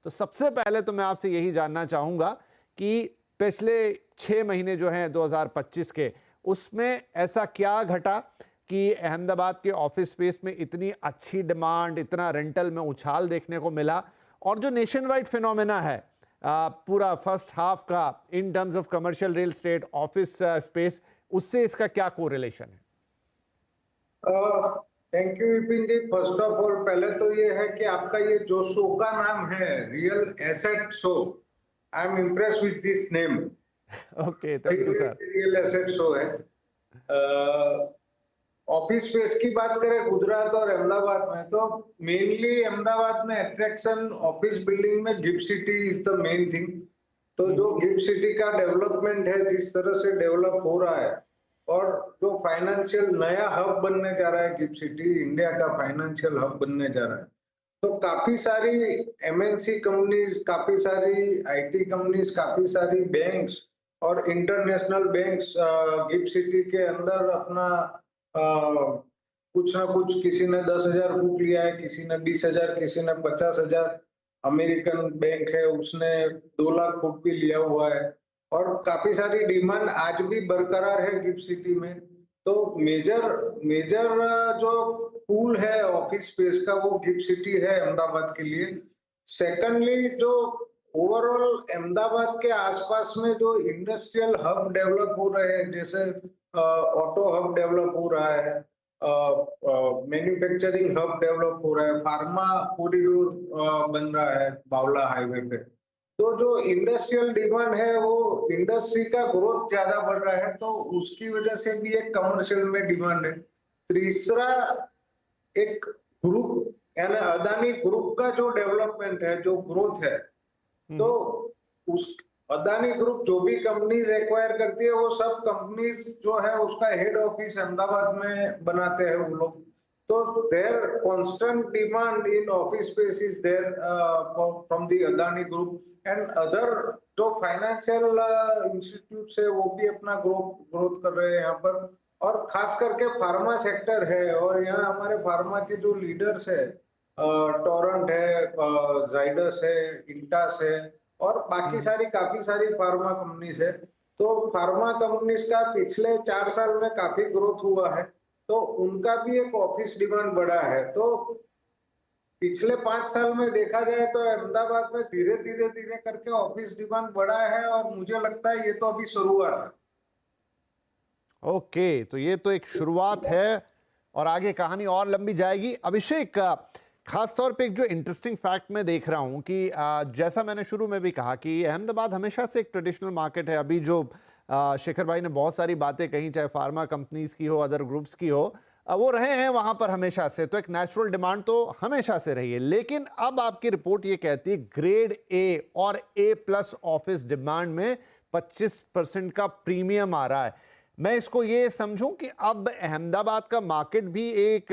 तो सबसे पहले तो मैं आपसे यही जानना चाहूंगा कि पिछले 6 महीने जो हैं 2025 के, उसमें ऐसा क्या घटा कि अहमदाबाद के ऑफिस स्पेस में इतनी अच्छी डिमांड, इतना रेंटल में उछाल देखने को मिला, और जो नेशन वाइड फिनोमेना है पूरा फर्स्ट हाफ का in terms of commercial real estate office space, उससे इसका क्या कोरिलेशन है? Thank you Vipin ji. First of all पहले तो ये है कि आपका ये जो शो का नाम है real asset show, I am impress with this name. Okay, thank you sir. Real asset show है। ऑफिस स्पेस की बात करें गुजरात और अहमदाबाद में, तो मेनली अहमदाबाद में अट्रैक्शन ऑफिस बिल्डिंग में gift city is the main thing. तो जो गिफ्ट सिटी का डेवलपमेंट है, जिस तरह से डेवलप हो रहा है, और जो फाइनेंशियल नया हब बनने जा रहा है, गिफ्ट सिटी इंडिया का फाइनेंशियल हब बनने जा रहा है, तो काफी सारी एमएनसी कंपनीज, काफी सारी आईटी कंपनीज, काफी सारी बैंक्स और इंटरनेशनल बैंक्स गिफ्ट सिटी के अंदर अपना कुछ ना कुछ, किसी ने 10,000 फुट लिया है, किसी ने 20,000, किसी ने 50,000। अमेरिकन बैंक है, उसने 2 लाख फुट भी लिया हुआ है, और काफी सारी डिमांड आज भी बरकरार है गिफ्ट सिटी में। तो मेजर जो पूल है ऑफिस स्पेस का, वो गिफ्ट सिटी है अहमदाबाद के लिए। सेकंडली, जो ओवरऑल अहमदाबाद के आसपास में जो इंडस्ट्रियल हब डेवलप हो रहे हैं, जैसे ऑटो हब डेवलप हो रहा है, मैन्युफैक्चरिंग हब डेवलप हो रहा है, फार्मा कॉरिडोर बन रहा है बावला हाईवे पे, तो जो इंडस्ट्रियल डिमांड है, वो इंडस्ट्री का ग्रोथ ज्यादा बढ़ रहा है, तो उसकी वजह से भी एक कमर्शियल में डिमांड है। तीसरा, एक ग्रुप यानी अदानी ग्रुप का जो डेवलपमेंट है, जो ग्रोथ है, तो उस अदानी ग्रुप जो भी कंपनीज एक्वायर करती है, वो सब कंपनीज जो है उसका हेड ऑफिस अहमदाबाद में बनाते हैं वो लोग। तो there constant demand in office space is there from the Adani group, and other जो फाइनेंशियल इंस्टीट्यूट्स है, वो भी अपना ग्रोथ कर रहे हैं यहाँ पर, और खास करके फार्मा सेक्टर है। और यहाँ हमारे फार्मा के जो लीडर्स है, टोरेंट है, जाइडस है, इंटास है, और बाकी सारी काफी सारी फार्मा कंपनीज है। तो फार्मा कंपनीज का पिछले 4 साल में काफी ग्रोथ हुआ है, तो उनका भी एक ऑफिस डिमांड बढ़ा है। तो पिछले 5 साल में देखा जाए तो अहमदाबाद में धीरे धीरे करके ऑफिस डिमांड बढ़ा है, और मुझे लगता है ये तो अभी शुरुआत है। ओके, तो ये तो एक शुरुआत है और आगे कहानी और लंबी जाएगी। अभिषेक, खास तौर पे एक जो इंटरेस्टिंग फैक्ट मैं देख रहा हूं कि जैसा मैंने शुरू में भी कहा कि अहमदाबाद हमेशा से एक ट्रेडिशनल मार्केट है। अभी जो शेखर भाई ने बहुत सारी बातें कही, चाहे फार्मा कंपनीज की हो, अदर ग्रुप्स की हो, वो रहे हैं वहां पर हमेशा से, तो एक नेचुरल डिमांड तो हमेशा से रही है। लेकिन अब आपकी रिपोर्ट ये कहती है ग्रेड ए और A+ ऑफिस डिमांड में 25% का प्रीमियम आ रहा है। मैं इसको ये समझूं कि अब अहमदाबाद का मार्केट भी एक,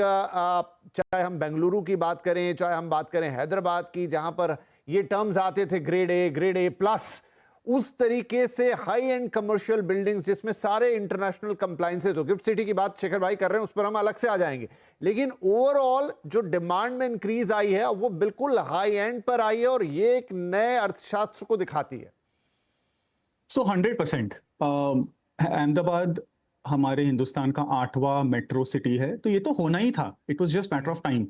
चाहे हम बेंगलुरु की बात करें, चाहे हम बात करें हैदराबाद की, जहां पर ये टर्म्स आते थे ग्रेड A+, उस तरीके से हाई एंड कमर्शियल बिल्डिंग्स जिसमें सारे इंटरनेशनल कंप्लायंसेस हो। गिफ्ट सिटी की बात शेखर भाई कर रहे हैं, उस पर हम अलग से आ जाएंगे, लेकिन ओवरऑल जो डिमांड में इंक्रीज आई है वो बिल्कुल हाई एंड पर आई है, और ये एक नए अर्थशास्त्र को दिखाती है। 100% अहमदाबाद हमारे हिंदुस्तान का 8वां मेट्रो सिटी है, तो ये तो होना ही था। It was just matter of time.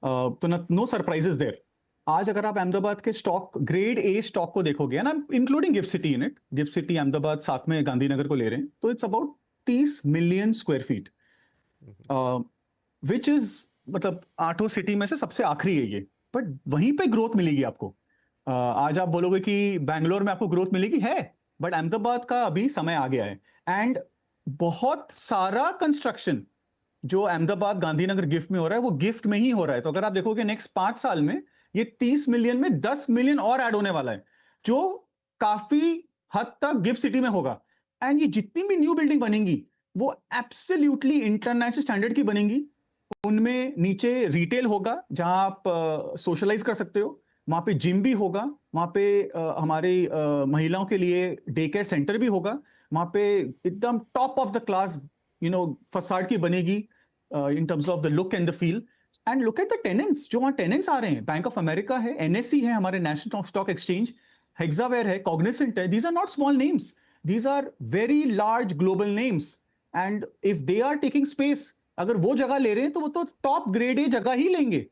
तो नो सरप्राइजेस देयर। आज अगर आप अहमदाबाद के स्टॉक, ग्रेड A स्टॉक को देखोगे ना, including gift city in it, gift city Ahmedabad साथ में गांधीनगर को ले रहे हैं, तो it's about 30 million square feet, which is मतलब 8 सिटी में से सबसे आखिरी है ये। बट वहीं पे ग्रोथ मिलेगी आपको। आज आप बोलोगे कि बैंगलोर में आपको ग्रोथ मिलेगी, है, बट अहमदाबाद का अभी समय आ गया है। एंड बहुत सारा कंस्ट्रक्शन जो अहमदाबाद गांधीनगर गिफ्ट में हो रहा है, वो गिफ्ट में ही हो रहा है। तो अगर आप देखोगे नेक्स्ट 5 साल में ये 30 मिलियन में 10 मिलियन और ऐड होने वाला है, जो काफी हद तक गिफ्ट सिटी में होगा। एंड ये जितनी भी न्यू बिल्डिंग बनेंगी वो एब्सोल्युटली इंटरनेशनल स्टैंडर्ड की बनेंगी। उनमें नीचे रिटेल होगा जहां आप सोशलाइज कर सकते हो, वहां पे जिम भी होगा, वहां पे हमारे महिलाओं के लिए डे केयर सेंटर भी होगा, वहां पे एकदम top of the class facade की बनेगी in terms of the look and the feel. And look at the tenants, जो वहां टेनेंट्स आ रहे हैं, बैंक ऑफ अमेरिका है, एनएससी है, हमारे नेशनल स्टॉक एक्सचेंज, हेक्सावेयर है, कॉग्निसेंट है. These are not small names, these are very large global names. And if they are taking space, अगर वो जगह ले रहे हैं तो वो तो टॉप ग्रेड ए जगह ही लेंगे.